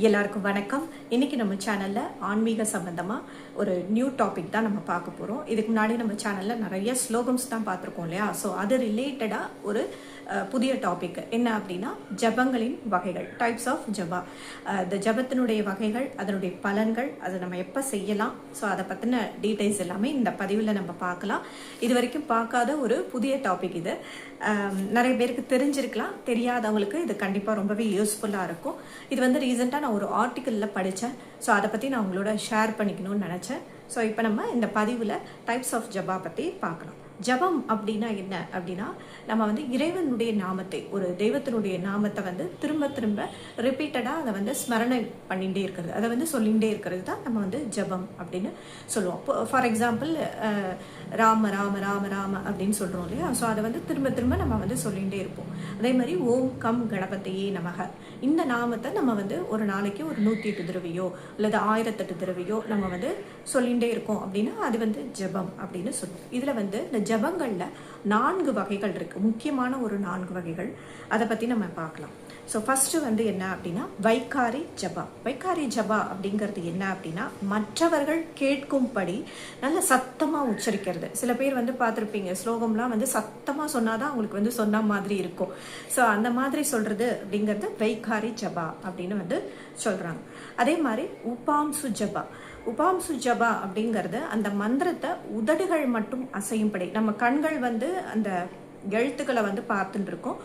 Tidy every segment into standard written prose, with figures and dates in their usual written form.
எல்லாருக்கும் வணக்கம். இன்னைக்கு நம்ம சேனல்ல ஆன்மீக சம்பந்தமா ஒரு நியூ டாபிக் தான் நம்ம பார்க்க போறோம். இதுக்கு முன்னாடி நம்ம சேனல்ல நிறைய ஸ்லோகம்ஸ் தான் பார்த்துருக்கோம் இல்லையா? ஸோ அது ரிலேட்டடா ஒரு புதிய டாபிக் என்ன அப்படின்னா ஜபங்களின் வகைகள், டைப்ஸ் ஆஃப் ஜபா. இந்த ஜபத்தினுடைய வகைகள், அதனுடைய பலன்கள், அதை நம்ம எப்போ செய்யலாம், ஸோ அதை பற்றின டீட்டெயில்ஸ் எல்லாமே இந்த பதிவில் நம்ம பார்க்கலாம். இது வரைக்கும் பார்க்காத ஒரு புதிய டாபிக் இது. நிறைய பேருக்கு தெரிஞ்சிருக்கலாம், தெரியாதவங்களுக்கு இது கண்டிப்பாக ரொம்பவே யூஸ்ஃபுல்லாக இருக்கும். இது வந்து ரீசெண்டாக நான் ஒரு ஆர்டிக்கலில் படித்தேன். ஸோ அதை பற்றி நான் உங்களோட ஷேர் பண்ணிக்கணும்னு நினச்சேன். ஸோ இப்போ நம்ம இந்த பதிவில் டைப்ஸ் ஆஃப் ஜபா பற்றி பார்க்கலாம். ஜபம் அப்படின்னா என்ன அப்படின்னா, நம்ம வந்து இறைவனுடைய நாமத்தை, ஒரு தெய்வத்தினுடைய நாமத்தை வந்து திரும்ப திரும்ப ரிப்பீட்டடாக அதை வந்து ஸ்மரணை பண்ணிகிட்டே இருக்கிறது, அதை வந்து சொல்லிகிட்டே இருக்கிறது தான் நம்ம வந்து ஜபம் அப்படின்னு சொல்லுவோம். ஃபார் எக்ஸாம்பிள் ராம ராம ராம ராம அப்படின்னு சொல்கிறோம் இல்லையா? ஸோ அதை வந்து திரும்ப திரும்ப நம்ம வந்து சொல்லிகிட்டே இருப்போம். அதே மாதிரி ஓம் கம் கணபதியே நமக, இந்த நாமத்தை நம்ம வந்து ஒரு நாளைக்கு ஒரு 108 தடவையோ அல்லது 1008 தடவையோ நம்ம வந்து சொல்லிகிட்டே இருக்கோம் அப்படின்னா அது வந்து ஜபம் அப்படின்னு சொல்லுவோம். இதில் வந்து இந்த ஜபங்கள்ல 4 வகைகள் இருக்கு, முக்கியமான ஒரு 4 வகைகள். அதை பத்தி நம்ம பார்க்கலாம். ஸோ ஃபர்ஸ்ட் வந்து என்ன அப்படின்னா வைகாரி ஜபா. வைகாரி ஜபா அப்படிங்கிறது என்ன அப்படின்னா, மற்றவர்கள் கேட்கும்படி நல்ல சத்தமா உச்சரிக்கிறது. சில பேர் வந்து பார்த்துருப்பீங்க, ஸ்லோகம்லாம் வந்து சத்தமா சொன்னாதான் அவங்களுக்கு வந்து சொன்ன மாதிரி இருக்கும். ஸோ அந்த மாதிரி சொல்றது அப்படிங்கிறது வைகாரி ஜபா அப்படின்னு வந்து சொல்றாங்க. அதே மாதிரி உபாம்சு ஜபா. உபாம்சு ஜபா அப்படிங்கிறது அந்த மந்திரத்தை உதடுகள் மட்டும் அசையும்படி, நம்ம கண்கள் வந்து அந்த எழுத்துக்களை வந்து பார்த்துட்டு இருக்கோம்,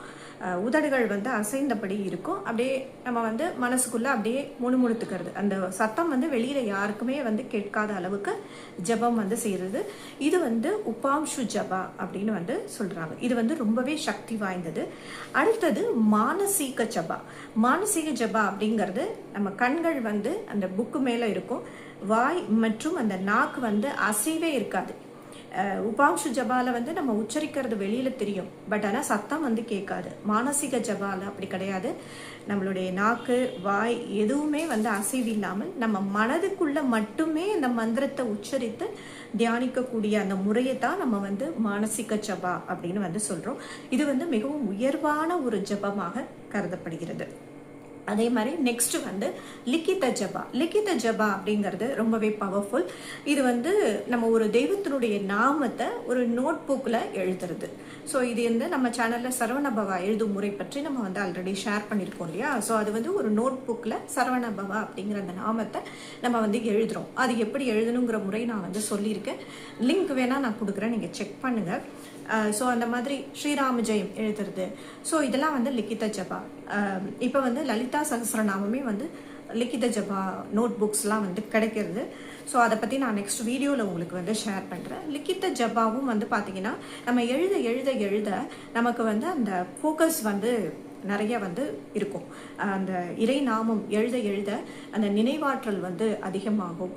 உதடுகள் வந்து அசைந்தபடி இருக்கும். அப்படியே நம்ம வந்து மனசுக்குள்ள அப்படியே முணுமுணுத்துக்கிறது, அந்த சத்தம் வந்து வெளியில யாருக்குமே வந்து கேட்காத அளவுக்கு ஜபம் வந்து செய்யறது. இது வந்து உபாம்சு ஜபா அப்படின்னு வந்து சொல்றாங்க. இது வந்து ரொம்பவே சக்தி வாய்ந்தது. அடுத்தது மானசீக ஜபா. மானசீக ஜபா அப்படிங்கிறது நம்ம கண்கள் வந்து அந்த புக்கு மேல இருக்கும், வாய் மற்றும் அந்த நாக்கு வந்து அசைவே இருக்காது. உபாம்சு ஜபால வந்து நம்ம உச்சரிக்கிறது வெளியில தெரியும், பட் ஆனால் சத்தம் வந்து கேட்காது. மானசீக ஜபால அப்படி கிடையாது. நம்மளுடைய நாக்கு, வாய் எதுவுமே வந்து அசைவில்லாமல் நம்ம மனதுக்குள்ள மட்டுமே இந்த மந்திரத்தை உச்சரித்து தியானிக்கக்கூடிய அந்த முறையை தான் நம்ம வந்து மானசீக ஜபா அப்படின்னு வந்து சொல்றோம். இது வந்து மிகவும் உயர்வான ஒரு ஜபமாக கருதப்படுகிறது. அதே மாதிரி நெக்ஸ்ட் வந்து லிக்கித ஜபா. லிக்கித ஜபா அப்படிங்கிறது ரொம்பவே பவர்ஃபுல். இது வந்து நம்ம ஒரு தெய்வத்தினுடைய நாமத்தை ஒரு நோட் புக்கில் எழுதுறது. ஸோ இது வந்து நம்ம சேனலில் சரவணபவா எழுதும் முறை பற்றி நம்ம வந்து ஆல்ரெடி ஷேர் பண்ணியிருக்கோம் இல்லையா? ஸோ அது வந்து ஒரு நோட் புக்கில் சரவணபவா அப்படிங்கிற அந்த நாமத்தை நம்ம வந்து எழுதுறோம். அது எப்படி எழுதணுங்கிற முறை நான் வந்து சொல்லியிருக்கேன், லிங்க் வேணால் நான் கொடுக்குறேன், நீங்கள் செக் பண்ணுங்கள். ஸோ அந்த மாதிரி ஸ்ரீராம ஜெயம் எழுதுறது, ஸோ இதெல்லாம் வந்து லிக்கித ஜபா. இப்போ வந்து லலிதா சகஸ்ரநாமமே வந்து லிக்கித ஜபா நோட் புக்ஸ்லாம் வந்து கிடைக்கிறது. ஸோ அதை பற்றி நான் நெக்ஸ்ட் வீடியோவில் உங்களுக்கு வந்து ஷேர் பண்ணுறேன். லிக்கித ஜபாவும் வந்து பார்த்தீங்கன்னா நம்ம எழுத எழுத எழுத நமக்கு வந்து அந்த ஃபோக்கஸ் வந்து நிறைய வந்து இருக்கும். அந்த இறை நாமம் எழுத எழுத அந்த நினைவாற்றல் வந்து அதிகமாகும்.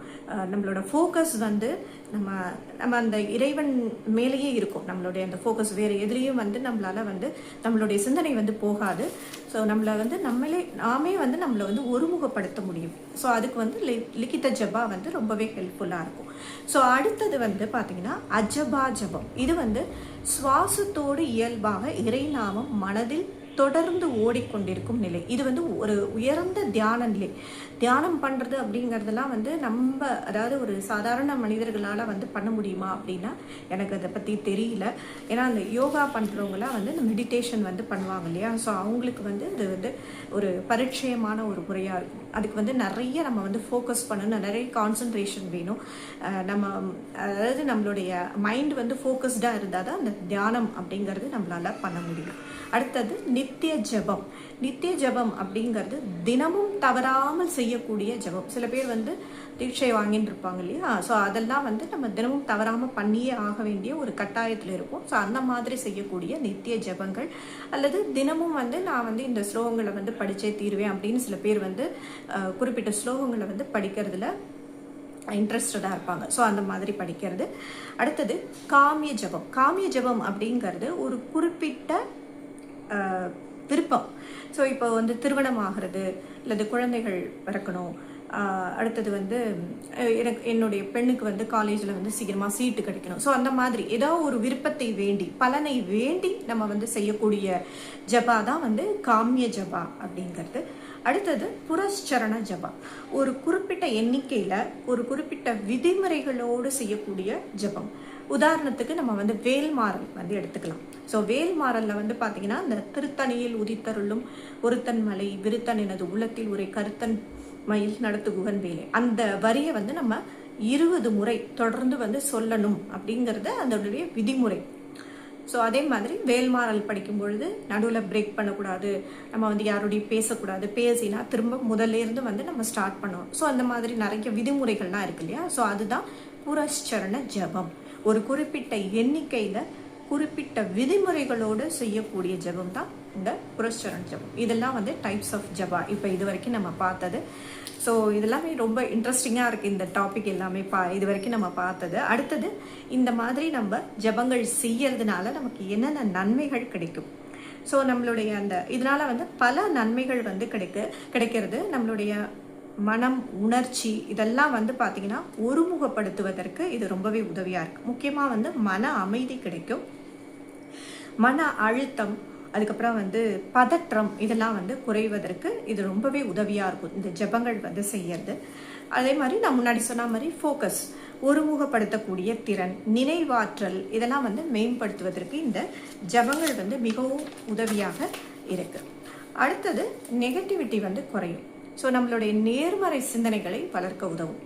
நம்மளோட ஃபோக்கஸ் வந்து நம்ம அந்த இறைவன் மேலேயே இருக்கும். நம்மளுடைய அந்த ஃபோக்கஸ் வேறு எதுலேயும் வந்து நம்மளால வந்து நம்மளுடைய சிந்தனை வந்து போகாது. ஸோ நம்மளை வந்து நாமே வந்து நம்மளை வந்து ஒருமுகப்படுத்த முடியும். ஸோ அதுக்கு வந்து லிக்கித ஜபா வந்து ரொம்பவே ஹெல்ப்ஃபுல்லாக இருக்கும். ஸோ அடுத்தது வந்து பார்த்தீங்கன்னா அஜபா ஜபம். இது வந்து சுவாசத்தோடு இயல்பாக இறைநாமம் மனதில் தொடர்ந்து ஓடிக்கொண்டிருக்கும் நிலை. இது வந்து ஒரு உயர்ந்த தியான நிலை. தியானம் பண்ணுறது அப்படிங்கிறதுலாம் வந்து நம்ம, அதாவது ஒரு சாதாரண மனிதர்களால் வந்து பண்ண முடியுமா அப்படின்னா எனக்கு அதை பற்றி தெரியல. ஏன்னா அந்த யோகா பண்ணுறவங்களாம் வந்து இந்த மெடிடேஷன் வந்து பண்ணுவாங்க இல்லையா? ஸோ அவங்களுக்கு வந்து இது வந்து ஒரு பரிச்சயமான ஒரு முறையாக இருக்கும். அதுக்கு வந்து நிறைய நம்ம வந்து ஃபோக்கஸ் பண்ணணும், நிறைய கான்சன்ட்ரேஷன் வேணும். நம்ம அதாவது நம்மளுடைய மைண்ட் வந்து ஃபோக்கஸ்டாக இருந்தால் தான் அந்த தியானம் அப்படிங்கிறது நம்மளால பண்ண முடியும். அடுத்தது நித்திய ஜபம். நித்திய ஜபம் அப்படிங்கிறது தினமும் தவறாமல் செய்யக்கூடிய ஜபம். சில பேர் வந்து தீட்சை வாங்கிட்டு இருப்பாங்க இல்லையா? ஸோ அதெல்லாம் வந்து நம்ம தினமும் தவறாமல் பண்ணியே ஆக வேண்டிய ஒரு கட்டாயத்தில் இருக்கும். ஸோ அந்த மாதிரி செய்யக்கூடிய நித்திய ஜபங்கள், அல்லது தினமும் வந்து நான் வந்து இந்த ஸ்லோகங்களை வந்து படித்தே தீருவேன் அப்படின்னு சில பேர் வந்து குறிப்பிட்ட ஸ்லோகங்களை வந்து படிக்கிறதுல இன்ட்ரெஸ்டடாக இருப்பாங்க. ஸோ அந்த மாதிரி படிக்கிறது. அடுத்தது காமிய ஜபம். காமிய ஜபம் அப்படிங்கிறது ஒரு குறிப்பிட்ட விருப்பம். ஸோ இப்போ வந்து திருமணம் ஆகிறது, அல்லது குழந்தைகள் பிறக்கணும், அடுத்தது வந்து என்னுடைய பெண்ணுக்கு வந்து காலேஜில் வந்து சீக்கிரமாக சீட்டு கிடைக்கணும். ஸோ அந்த மாதிரி ஏதோ ஒரு விருப்பத்தை வேண்டி, பலனை வேண்டி நம்ம வந்து செய்யக்கூடிய ஜபா தான் வந்து காமிய ஜபா அப்படிங்கிறது. அடுத்தது புரஸ்சரண ஜபம். ஒரு குறிப்பிட்ட எண்ணிக்கையில் ஒரு குறிப்பிட்ட விதிமுறைகளோடு செய்யக்கூடிய ஜபம். உதாரணத்துக்கு நம்ம வந்து வேல்மாறல் வந்து எடுத்துக்கலாம். ஸோ வேல்மாறலில் வந்து பார்த்தீங்கன்னா இந்த திருத்தணியில் உதித்தருளும் ஒருத்தன் மலை விருத்தன் எனது உள்ளத்தில் உரை கருத்தன் மயில் நடத்து குகன் வேலை, அந்த வரியை வந்து நம்ம 20 முறை தொடர்ந்து வந்து சொல்லணும் அப்படிங்கிறது அதனுடைய விதிமுறை. ஸோ அதே மாதிரி வேல்மாறல் படிக்கும் பொழுது நடுவில் பிரேக் பண்ணக்கூடாது, நம்ம வந்து யாரோடையும் பேசக்கூடாது, பேசினா திரும்ப முதல்ல இருந்து வந்து நம்ம ஸ்டார்ட் பண்ணோம். ஸோ அந்த மாதிரி நிறைய விதிமுறைகள்லாம் இருக்கு இல்லையா. ஸோ அதுதான் புரஸ்சரண ஜபம். ஒரு குறிப்பிட்ட எண்ணிக்கையில் குறிப்பிட்ட விதிமுறைகளோடு செய்யக்கூடிய ஜபம் தான் இந்த புரஸ்சரண ஜபம். இதெல்லாம் வந்து டைப்ஸ் ஆஃப் ஜபா இப்போ இது வரைக்கும் நம்ம பார்த்தது. ஸோ இதெல்லாமே ரொம்ப இன்ட்ரெஸ்டிங்காக இருக்குது இந்த டாபிக் எல்லாமே இது வரைக்கும் நம்ம பார்த்தது. அடுத்தது இந்த மாதிரி நம்ம ஜபங்கள் செய்யறதுனால நமக்கு என்னென்ன நன்மைகள் கிடைக்கும். ஸோ நம்மளுடைய இதனால வந்து பல நன்மைகள் வந்து கிடைக்கிறது. நம்மளுடைய மனம் உணர்ச்சி இதெல்லாம் வந்து பார்த்தீங்கன்னா ஒருமுகப்படுத்துவதற்கு இது ரொம்பவே உதவியாக இருக்குது. முக்கியமாக வந்து மன அமைதி கிடைக்கும், மன அழுத்தம், அதுக்கப்புறம் வந்து பதற்றம் இதெல்லாம் வந்து குறைவதற்கு இது ரொம்பவே உதவியாக இருக்கும் இந்த ஜபங்கள் வந்து செய்யறது. அதே மாதிரி நான் முன்னாடி சொன்ன மாதிரி ஃபோக்கஸ், ஒருமுகப்படுத்தக்கூடிய திறன், நினைவாற்றல் இதெல்லாம் வந்து மேம்படுத்துவதற்கு இந்த ஜபங்கள் வந்து மிகவும் உதவியாக இருக்கு. அடுத்தது நெகட்டிவிட்டி வந்து குறையும். ஸோ நம்மளுடைய நேர்மறை சிந்தனைகளை வளர்க்க உதவும்.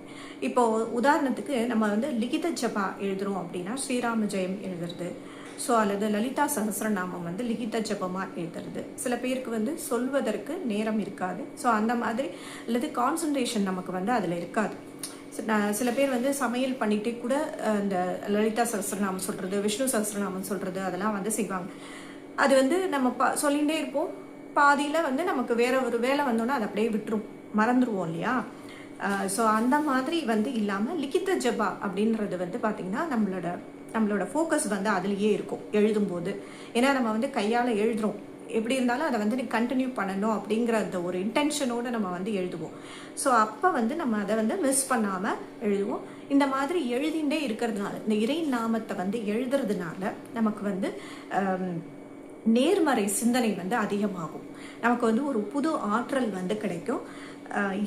இப்போ உதாரணத்துக்கு நம்ம வந்து லிகித ஜபா எழுதுறோம் அப்படின்னா ஸ்ரீராம ஜெயம் எழுதுறது, ஸோ அல்லது லலிதா சஹஸ்ரநாமம் வந்து லிகித ஜபமாக எழுதுறது. சில பேருக்கு வந்து சொல்வதற்கு நேரம் இருக்காது, ஸோ அந்த மாதிரி அல்லது கான்சன்ட்ரேஷன் நமக்கு வந்து அதில் இருக்காது. சில பேர் வந்து சமையல் பண்ணிகிட்டே கூட இந்த லலிதா சஹஸ்ரநாமம் சொல்கிறது, விஷ்ணு சஹஸ்ரநாமம் சொல்கிறது அதெல்லாம் வந்து செய்வாங்க. அது வந்து நம்ம சொல்லிகிட்டே இருப்போம், பாதியில் வந்து நமக்கு வேற ஒரு வேலை வந்தோன்னா அதை அப்படியே மறந்துடுவோம் இல்லையா. ஸோ அந்த மாதிரி வந்து இல்லாமல் லிகித ஜபா அப்படின்றது வந்து பார்த்திங்கன்னா நம்மளோட ஃபோக்கஸ் வந்து அதுலேயே இருக்கும் எழுதும்போது. ஏன்னா நம்ம வந்து கையால் எழுதுகிறோம், எப்படி இருந்தாலும் அதை வந்து கண்டினியூ பண்ணணும் அப்படிங்கிற அந்த ஒரு இன்டென்ஷனோடு நம்ம வந்து எழுதுவோம். ஸோ அப்போ வந்து நம்ம அதை வந்து மிஸ் பண்ணாமல் எழுதுவோம். இந்த மாதிரி எழுதிண்டே இருக்கிறதுனால, இந்த இறை நாமத்தை வந்து எழுதுறதுனால நமக்கு வந்து நேர்மறை சிந்தனை வந்து அதிகமாகும். நமக்கு வந்து ஒரு புது ஆற்றல் வந்து கிடைக்கும்.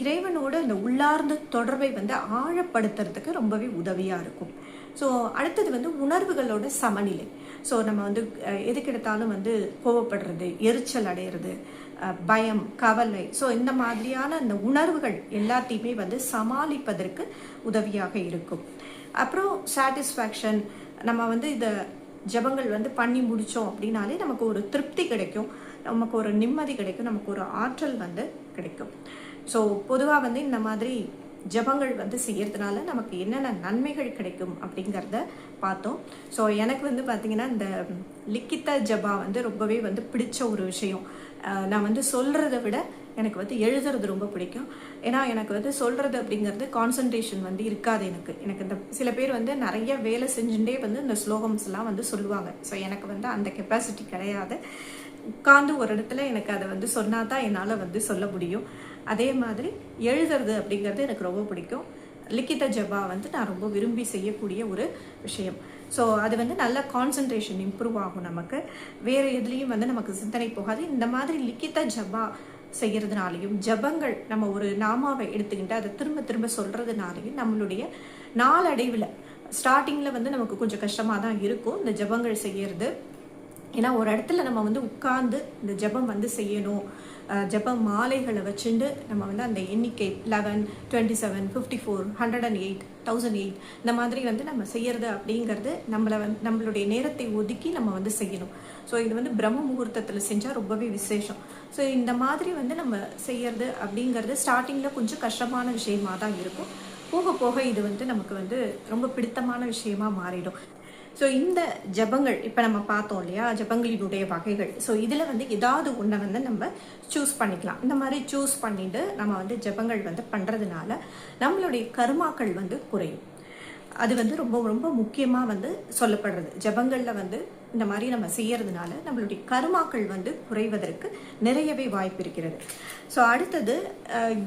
இறைவனோட அந்த உள்ளார்ந்த தொடர்பை வந்து ஆழப்படுத்துறதுக்கு ரொம்பவே உதவியாக இருக்கும். ஸோ அடுத்தது வந்து உணர்வுகளோட சமநிலை. ஸோ நம்ம வந்து எதுக்கெடுத்தாலும் வந்து கோவப்படுறது, எரிச்சல் அடைகிறது, பயம், கவலை, ஸோ இந்த மாதிரியான அந்த உணர்வுகள் எல்லாத்தையுமே வந்து சமாளிப்பதற்கு உதவியாக இருக்கும். அப்புறம் சாட்டிஸ்ஃபேக்ஷன், நம்ம வந்து இதை ஜபங்கள் வந்து பண்ணி முடித்தோம் அப்படின்னாலே நமக்கு ஒரு திருப்தி கிடைக்கும், நமக்கு ஒரு நிம்மதி கிடைக்கும், நமக்கு ஒரு ஆற்றல் வந்து கிடைக்கும். ஸோ பொதுவாக வந்து இந்த மாதிரி ஜபங்கள் வந்து செய்யறதுனால நமக்கு என்னென்ன நன்மைகள் கிடைக்கும் அப்படிங்கிறத பார்த்தோம். ஸோ எனக்கு வந்து பார்த்திங்கன்னா இந்த லிக்கித ஜபா வந்து ரொம்பவே வந்து பிடிச்ச ஒரு விஷயம். நான் வந்து சொல்கிறத விட எனக்கு வந்து எழுதுறது ரொம்ப பிடிக்கும். ஏன்னா எனக்கு வந்து சொல்கிறது அப்படிங்கிறது கான்சன்ட்ரேஷன் வந்து இருக்காது. எனக்கு இந்த சில பேர் வந்து நிறைய வேலை செஞ்சுட்டே வந்து இந்த ஸ்லோகம்ஸ்லாம் வந்து சொல்லுவாங்க. ஸோ எனக்கு வந்து அந்த கெப்பாசிட்டி கிடையாது. உட்கார்ந்து ஒரு இடத்துல எனக்கு அதை வந்து சொன்னால் தான் என்னால் வந்து சொல்ல முடியும். அதே மாதிரி எழுதுறது அப்படிங்கிறது எனக்கு ரொம்ப பிடிக்கும். லிக்கித ஜபா வந்து நான் ரொம்ப விரும்பி செய்யக்கூடிய ஒரு விஷயம். ஸோ அது வந்து நல்ல கான்சன்ட்ரேஷன் இம்ப்ரூவ் ஆகும். நமக்கு வேறு எதுலேயும் வந்து நமக்கு சிந்தனை போகாது. இந்த மாதிரி லிக்கித ஜபா செய்கிறதுனாலையும் ஜபங்கள் நம்ம ஒரு நாமாவை எடுத்துக்கிட்டு அதை திரும்ப திரும்ப சொல்கிறதுனாலையும் நம்மளுடைய நாளடைவில் ஸ்டார்டிங்கில் வந்து நமக்கு கொஞ்சம் கஷ்டமாக தான் இருக்கும் இந்த ஜபங்கள் செய்கிறது. ஏன்னா ஒரு இடத்துல நம்ம வந்து உட்கார்ந்து இந்த ஜபம் வந்து செய்யணும், ஜப மாலைகளை வச்சுட்டு நம்ம வந்து அந்த எண்ணிக்கை 11, 27, 54, 108, 1008 இந்த மாதிரி வந்து நம்ம செய்யறது அப்படிங்கிறது நம்மளுடைய நேரத்தை ஒதுக்கி நம்ம வந்து செய்யணும். ஸோ இது வந்து பிரம்ம முகூர்த்தத்தில் செஞ்சால் ரொம்பவே விசேஷம். ஸோ இந்த மாதிரி வந்து நம்ம செய்யறது அப்படிங்கிறது ஸ்டார்டிங்கில் கொஞ்சம் கஷ்டமான விஷயமா தான் இருக்கும். போக போக இது வந்து நமக்கு வந்து ரொம்ப பிடித்தமான விஷயமா மாறிடும். ஸோ இந்த ஜபங்கள் இப்போ நம்ம பார்த்தோம் இல்லையா, ஜபங்களினுடைய வகைகள். ஸோ இதில் வந்து ஏதாவது ஒன்றை வந்து நம்ம சூஸ் பண்ணிக்கலாம். இந்த மாதிரி சூஸ் பண்ணிட்டு நம்ம வந்து ஜபங்கள் வந்து பண்ணுறதுனால நம்மளுடைய கர்மாக்கள் வந்து குறையும். அது வந்து ரொம்ப ரொம்ப முக்கியமாக வந்து சொல்லப்படுறது. ஜபங்களில் வந்து இந்த மாதிரி நம்ம செய்யறதுனால நம்மளுடைய கர்மாக்கள் வந்து குறைவதற்கு நிறையவே வாய்ப்பு இருக்கிறது. ஸோ அடுத்தது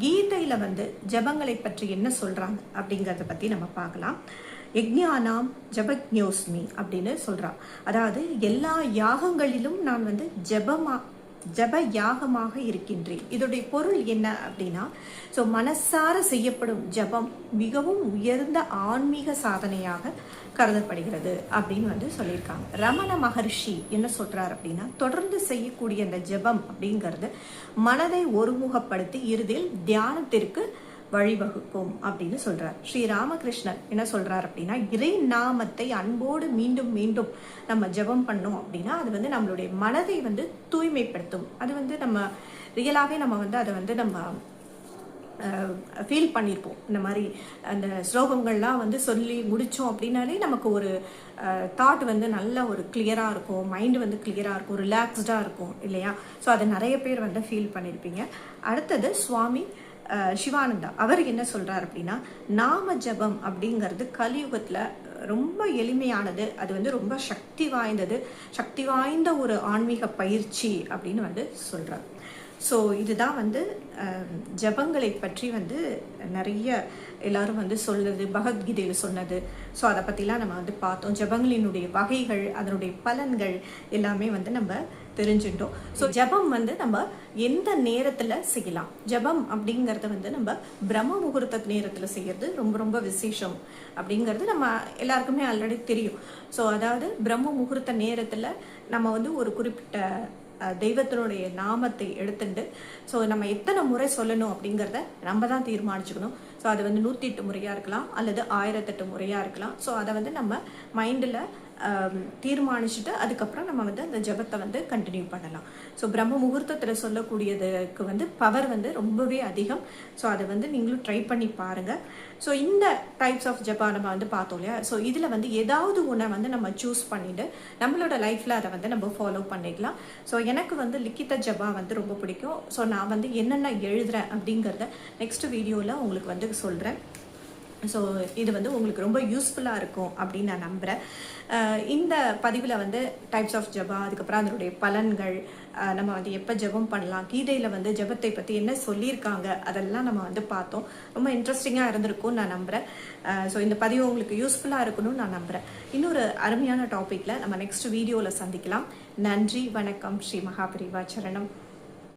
கீதையில் வந்து ஜபங்களை பற்றி என்ன சொல்கிறாங்க அப்படிங்கிறத பற்றி நம்ம பார்க்கலாம். யக்ஞானாம் ஜபக்ஞோஸ்மி அப்படின்னு சொல்கிறான். அதாவது எல்லா யாகங்களிலும் நான் வந்து ஜபமா ஜப யாகமாக இருக்கின்றேன். இதோடைய பொருள் என்ன அப்படின்னா, ஸோ மனசார செய்யப்படும் ஜபம் மிகவும் உயர்ந்த ஆன்மீக சாதனையாக கருதப்படுகிறது அப்படின்னு வந்து சொல்லியிருக்காங்க. ரமண மகர்ஷி என்ன சொல்றாரு அப்படின்னா, தொடர்ந்து செய்யக்கூடிய அந்த ஜபம் அப்படிங்கிறது மனதை ஒருமுகப்படுத்தி இறுதியில் தியானத்திற்கு வழிவகுக்கும் அப்படின்னு சொல்றார். ஸ்ரீ ராமகிருஷ்ணர் என்ன சொல்றார் அப்படின்னா, இறை நாமத்தை அன்போடு மீண்டும் மீண்டும் நம்ம ஜெபம் பண்ணோம் அப்படின்னா அது வந்து நம்மளுடைய மனதை வந்து தூய்மைப்படுத்தும். அது வந்து நம்ம ரியலாகவே நம்ம வந்து அதை வந்து நம்ம ஃபீல் பண்ணியிருப்போம். இந்த மாதிரி அந்த ஸ்லோகங்கள்லாம் வந்து சொல்லி முடித்தோம் அப்படின்னாலே நமக்கு ஒரு தாட் வந்து நல்ல ஒரு கிளியராக இருக்கும், மைண்டு வந்து கிளியராக இருக்கும், ரிலாக்ஸ்டாக இருக்கும் இல்லையா? ஸோ அதை நிறைய பேர் வந்து ஃபீல் பண்ணியிருப்பீங்க. அடுத்தது சுவாமி சிவானந்தா அவர் என்ன சொல்றார் அப்படின்னா, நாம ஜபம் அப்படிங்கிறது கலியுகத்துல ரொம்ப எளிமையானது, அது வந்து ரொம்ப சக்தி வாய்ந்த ஒரு ஆன்மீக பயிற்சி அப்படின்னு வந்து சொல்றார். ஸோ இதுதான் வந்து ஜபங்களை பற்றி வந்து நிறைய எல்லாரும் வந்து சொன்னது, பகவத்கீதையில் சொன்னது. ஸோ அதை பற்றிலாம் நம்ம வந்து பார்த்தோம். ஜபங்களினுடைய வகைகள், அதனுடைய பலன்கள் எல்லாமே வந்து நம்ம தெரிஞ்சுட்டோம். ஸோ ஜபம் வந்து நம்ம எந்த நேரத்தில் செய்யலாம்? ஜபம் அப்படிங்கிறத வந்து நம்ம பிரம்ம முகூர்த்த நேரத்தில் செய்யறது ரொம்ப ரொம்ப விசேஷம் அப்படிங்கிறது நம்ம எல்லாருக்குமே ஆல்ரெடி தெரியும். ஸோ அதாவது பிரம்ம முகூர்த்த நேரத்தில் நம்ம வந்து ஒரு குறிப்பிட்ட தெய்வத்தினுடைய நாமத்தை எடுத்துட்டு ஸோ நம்ம எத்தனை முறை சொல்லணும் அப்படிங்கிறத நம்ம தான் தீர்மானிச்சுக்கணும். ஸோ அது வந்து 108 முறையாக இருக்கலாம் அல்லது 1008 முறையாக இருக்கலாம். ஸோ அதை வந்து நம்ம மைண்டில் தீர்மானிச்சுட்டு அதுக்கப்புறம் நம்ம வந்து அந்த ஜபத்தை வந்து கண்டினியூ பண்ணலாம். ஸோ பிரம்ம முகூர்த்தத்தில் சொல்லக்கூடியதுக்கு வந்து பவர் வந்து ரொம்பவே அதிகம். ஸோ அதை வந்து நீங்களும் ட்ரை பண்ணி பாருங்கள். ஸோ இந்த டைப்ஸ் ஆஃப் ஜபா நம்ம வந்து பார்த்தோம் இல்லையா? ஸோ இதில் வந்து ஏதாவது ஒன்றை வந்து நம்ம சூஸ் பண்ணிவிட்டு நம்மளோட லைஃப்பில் அதை வந்து நம்ம ஃபாலோ பண்ணிக்கலாம். ஸோ எனக்கு வந்து லிக்கித ஜபா வந்து ரொம்ப பிடிக்கும். ஸோ நான் வந்து என்னென்ன எழுதுகிறேன் அப்படிங்கிறத நெக்ஸ்ட் வீடியோவில் உங்களுக்கு வந்து சொல்கிறேன். ஸோ இது வந்து உங்களுக்கு ரொம்ப யூஸ்ஃபுல்லாக இருக்கும் அப்படின்னு நான் நம்புகிறேன். இந்த பதிவில் வந்து டைப்ஸ் ஆஃப் ஜபா, அதுக்கப்புறம் அதனுடைய பலன்கள், நம்ம வந்து எப்போ ஜபம் பண்ணலாம், கீதையில் வந்து ஜபத்தை பற்றி என்ன சொல்லியிருக்காங்க, அதெல்லாம் நம்ம வந்து பார்த்தோம். ரொம்ப இன்ட்ரெஸ்டிங்காக இருந்திருக்கும்னு நான் நம்புகிறேன். ஸோ இந்த பதிவு உங்களுக்கு யூஸ்ஃபுல்லாக இருக்கணும்னு நான் நம்புகிறேன். இன்னொரு அருமையான டாப்பிக்கில் நம்ம நெக்ஸ்ட் வீடியோவில் சந்திக்கலாம். நன்றி, வணக்கம். ஸ்ரீ மகாபரிவா சரணம்.